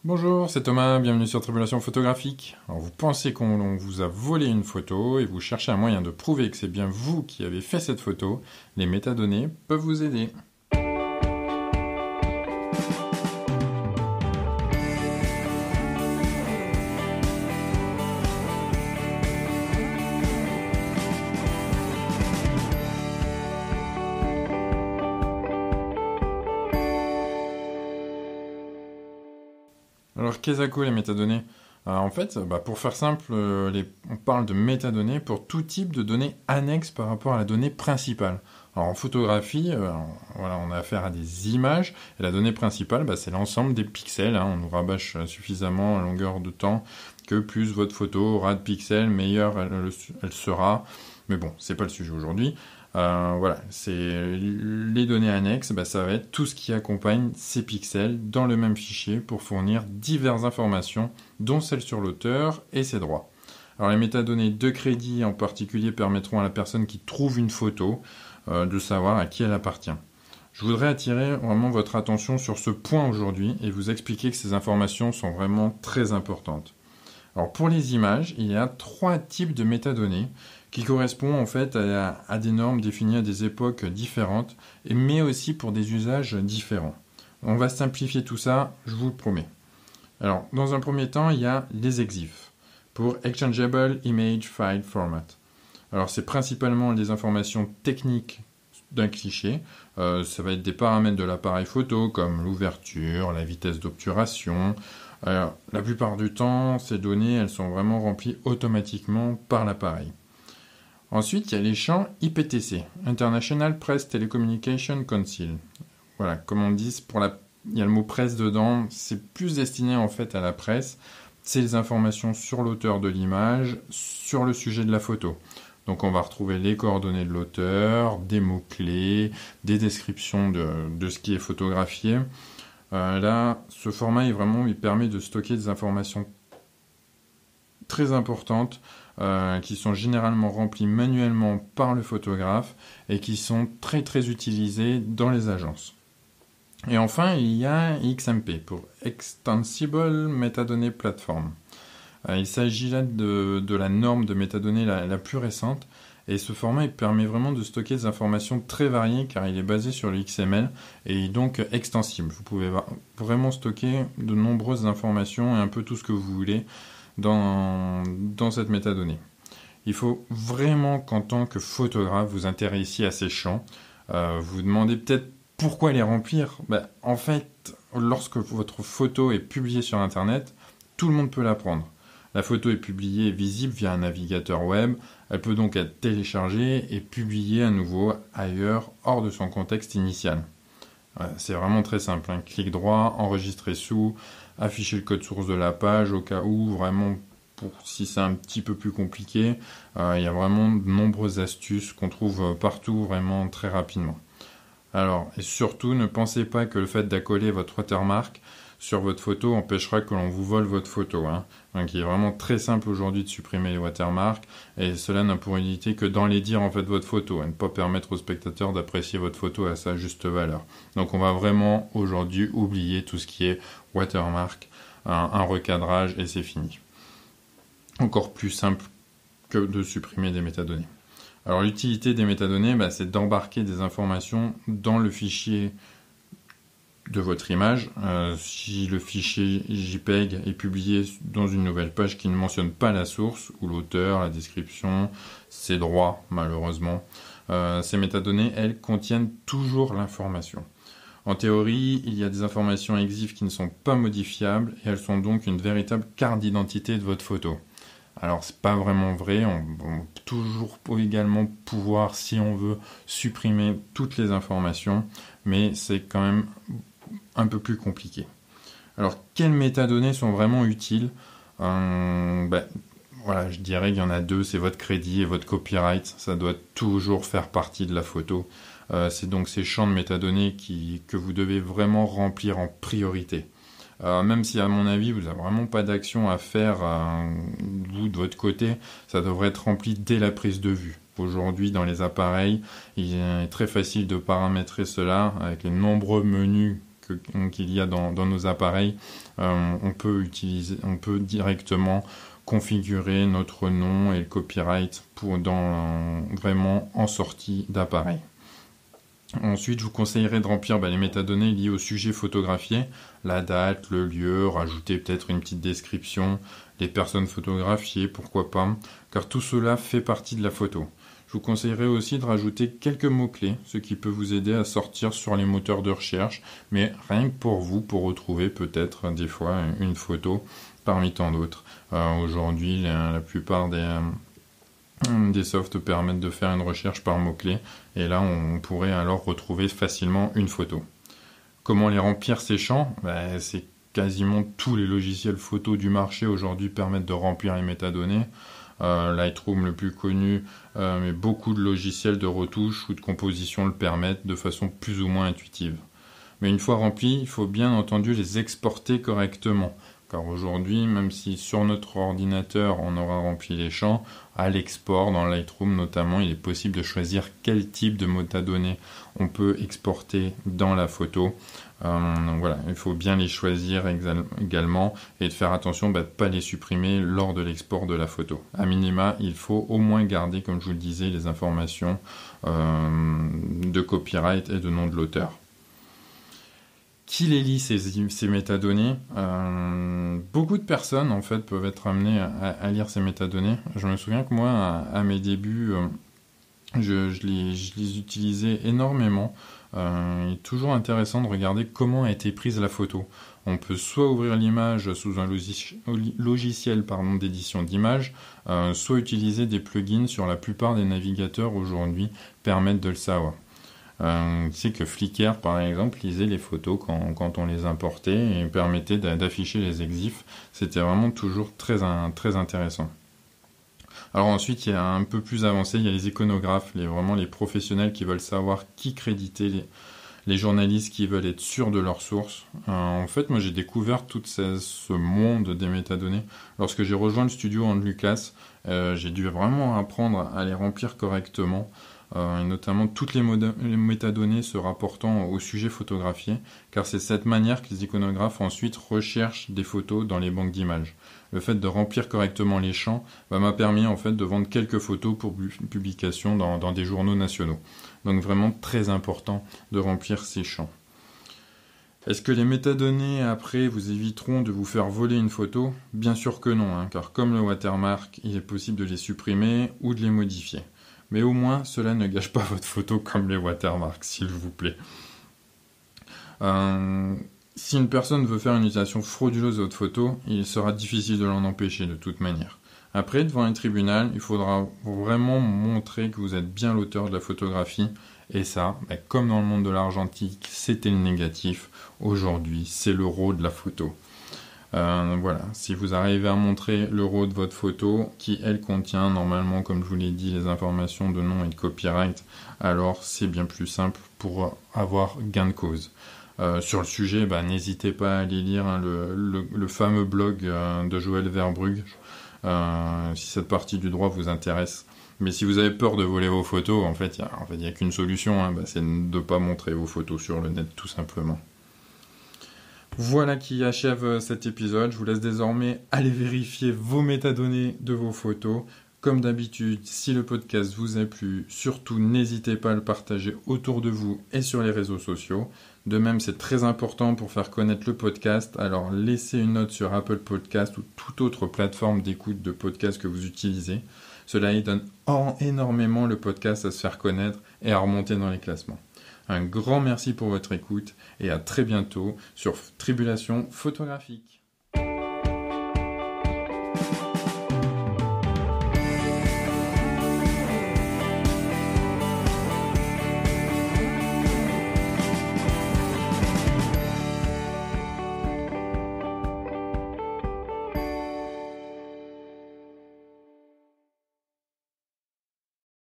Bonjour, c'est Thomas, bienvenue sur Tribulation Photographique. Alors vous pensez qu'on vous a volé une photo et vous cherchez un moyen de prouver que c'est bien vous qui avez fait cette photo, les métadonnées peuvent vous aider. Alors qu'est-ce que les métadonnées? En fait, pour faire simple, on parle de métadonnées pour tout type de données annexes par rapport à la donnée principale. Alors en photographie, voilà, on a affaire à des images, et la donnée principale, c'est l'ensemble des pixels. On nous rabâche suffisamment à longueur de temps que plus votre photo aura de pixels, meilleure elle sera. Mais bon, c'est pas le sujet aujourd'hui. Voilà, c'est les données annexes, ça va être tout ce qui accompagne ces pixels dans le même fichier pour fournir diverses informations, dont celles sur l'auteur et ses droits. Alors les métadonnées de crédit en particulier permettront à la personne qui trouve une photo de savoir à qui elle appartient. Je voudrais attirer vraiment votre attention sur ce point aujourd'hui et vous expliquer que ces informations sont vraiment très importantes. Alors pour les images, il y a 3 types de métadonnées qui correspondent en fait à des normes définies à des époques différentes, mais aussi pour des usages différents. On va simplifier tout ça, je vous le promets. Alors, dans un premier temps, il y a les EXIF, pour Exchangeable Image File Format. Alors, c'est principalement les informations techniques d'un cliché. Ça va être des paramètres de l'appareil photo, comme l'ouverture, la vitesse d'obturation. Alors, la plupart du temps, ces données, elles sont vraiment remplies automatiquement par l'appareil. Ensuite, il y a les champs IPTC, International Press Telecommunication Council. Voilà, comme on dit, il y a le mot presse dedans, c'est plus destiné en fait à la presse. C'est les informations sur l'auteur de l'image, sur le sujet de la photo. Donc on va retrouver les coordonnées de l'auteur, des mots-clés, des descriptions de ce qui est photographié. Là, ce format il permet de stocker des informations très importantes qui sont généralement remplies manuellement par le photographe et qui sont très très utilisées dans les agences. Et enfin, il y a XMP pour Extensible Metadonnées Platform. Il s'agit là de la norme de métadonnées la plus récente et ce format il permet vraiment de stocker des informations très variées car il est basé sur le XML et est donc extensible. Vous pouvez vraiment stocker de nombreuses informations et un peu tout ce que vous voulez dans cette métadonnée. Il faut vraiment qu'en tant que photographe, vous intéressiez à ces champs. Vous demandez peut-être pourquoi les remplir. En fait, lorsque votre photo est publiée sur Internet, tout le monde peut la prendre. La photo est publiée et visible via un navigateur web. Elle peut donc être téléchargée et publiée à nouveau ailleurs, hors de son contexte initial. C'est vraiment très simple. Clic droit, enregistrer sous, afficher le code source de la page au cas où, vraiment, si c'est un petit peu plus compliqué, il y a vraiment de nombreuses astuces qu'on trouve partout vraiment très rapidement. Alors, et surtout, ne pensez pas que le fait d'accoler votre watermark sur votre photo empêchera que l'on vous vole votre photo. Donc, il est vraiment très simple aujourd'hui de supprimer les watermarks et cela n'a pour utilité que d'enlaidir en fait votre photo et ne pas permettre au spectateur d'apprécier votre photo à sa juste valeur. Donc, on va vraiment aujourd'hui oublier tout ce qui est watermark, un recadrage et c'est fini. Encore plus simple que de supprimer des métadonnées. Alors l'utilité des métadonnées, c'est d'embarquer des informations dans le fichier de votre image. Si le fichier JPEG est publié dans une nouvelle page qui ne mentionne pas la source ou l'auteur, la description, ses droits malheureusement, ces métadonnées, elles, contiennent toujours l'information. En théorie, il y a des informations EXIF qui ne sont pas modifiables et elles sont donc une véritable carte d'identité de votre photo. Alors, c'est pas vraiment vrai, on va toujours également pouvoir, si on veut, supprimer toutes les informations, mais c'est quand même un peu plus compliqué. Alors, quelles métadonnées sont vraiment utiles? Voilà, je dirais qu'il y en a 2, c'est votre crédit et votre copyright, ça doit toujours faire partie de la photo. C'est donc ces champs de métadonnées que vous devez vraiment remplir en priorité. Même si à mon avis vous n'avez vraiment pas d'action à faire vous de votre côté, ça devrait être rempli dès la prise de vue. Aujourd'hui dans les appareils, il est très facile de paramétrer cela avec les nombreux menus qu'il y a dans nos appareils, on peut directement configurer notre nom et le copyright vraiment en sortie d'appareil. Ensuite, je vous conseillerais de remplir les métadonnées liées au sujet photographié, la date, le lieu, rajouter peut-être une petite description, les personnes photographiées, pourquoi pas, car tout cela fait partie de la photo. Je vous conseillerais aussi de rajouter quelques mots-clés, ce qui peut vous aider à sortir sur les moteurs de recherche, mais rien que pour vous, pour retrouver peut-être des fois une photo parmi tant d'autres. Aujourd'hui, la plupart des softs permettent de faire une recherche par mots-clés, et là on pourrait alors retrouver facilement une photo. Comment les remplir ces champs ? C'est quasiment tous les logiciels photo du marché aujourd'hui permettent de remplir les métadonnées. Lightroom le plus connu, mais beaucoup de logiciels de retouche ou de composition le permettent de façon plus ou moins intuitive. Mais une fois remplis, il faut bien entendu les exporter correctement. Car aujourd'hui, même si sur notre ordinateur on aura rempli les champs, à l'export, dans Lightroom notamment, il est possible de choisir quel type de métadonnées on peut exporter dans la photo. Donc voilà, il faut bien les choisir également et de faire attention de ne pas les supprimer lors de l'export de la photo. À minima, il faut au moins garder, comme je vous le disais, les informations de copyright et de nom de l'auteur. Qui les lit ces métadonnées ? Beaucoup de personnes en fait peuvent être amenées à lire ces métadonnées. Je me souviens que moi, à mes débuts, je les utilisais énormément. Il est toujours intéressant de regarder comment a été prise la photo. On peut soit ouvrir l'image sous un logiciel d'édition d'images, soit utiliser des plugins sur la plupart des navigateurs aujourd'hui permettent de le savoir. C'est que Flickr, par exemple, lisait les photos quand on les importait et permettait d'afficher les exifs. C'était vraiment toujours très intéressant. Alors ensuite, il y a un peu plus avancé, il y a les iconographes, vraiment les professionnels qui veulent savoir qui créditer, les journalistes qui veulent être sûrs de leurs sources. En fait, moi j'ai découvert tout ce monde des métadonnées. Lorsque j'ai rejoint le studio Anne Lucas, j'ai dû vraiment apprendre à les remplir correctement. Et notamment toutes les métadonnées se rapportant au sujet photographié, car c'est cette manière que les iconographes ensuite recherchent des photos dans les banques d'images. Le fait de remplir correctement les champs m'a permis en fait de vendre quelques photos pour publication dans des journaux nationaux. Donc vraiment très important de remplir ces champs. Est-ce que les métadonnées après vous éviteront de vous faire voler une photo ? Bien sûr que non, car comme le watermark, il est possible de les supprimer ou de les modifier. Mais au moins, cela ne gâche pas votre photo comme les watermarks, s'il vous plaît. Si une personne veut faire une utilisation frauduleuse de votre photo, il sera difficile de l'en empêcher de toute manière. Après, devant un tribunal, il faudra vraiment montrer que vous êtes bien l'auteur de la photographie. Et ça, comme dans le monde de l'argentique, c'était le négatif. Aujourd'hui, c'est le RAW de la photo. Voilà, si vous arrivez à montrer le RAW de votre photo, qui elle contient normalement, comme je vous l'ai dit, les informations de nom et de copyright, alors c'est bien plus simple pour avoir gain de cause. Sur le sujet, n'hésitez pas à aller lire le fameux blog de Joël Verbrugge, si cette partie du droit vous intéresse. Mais si vous avez peur de voler vos photos, en fait, il n'y a qu'une solution, c'est de ne pas montrer vos photos sur le net, tout simplement. Voilà qui achève cet épisode. Je vous laisse désormais aller vérifier vos métadonnées de vos photos. Comme d'habitude, si le podcast vous a plu, surtout n'hésitez pas à le partager autour de vous et sur les réseaux sociaux. De même, c'est très important pour faire connaître le podcast. Alors, laissez une note sur Apple Podcast ou toute autre plateforme d'écoute de podcast que vous utilisez. Cela aide énormément le podcast à se faire connaître et à remonter dans les classements. Un grand merci pour votre écoute et à très bientôt sur Tribulation Photographique.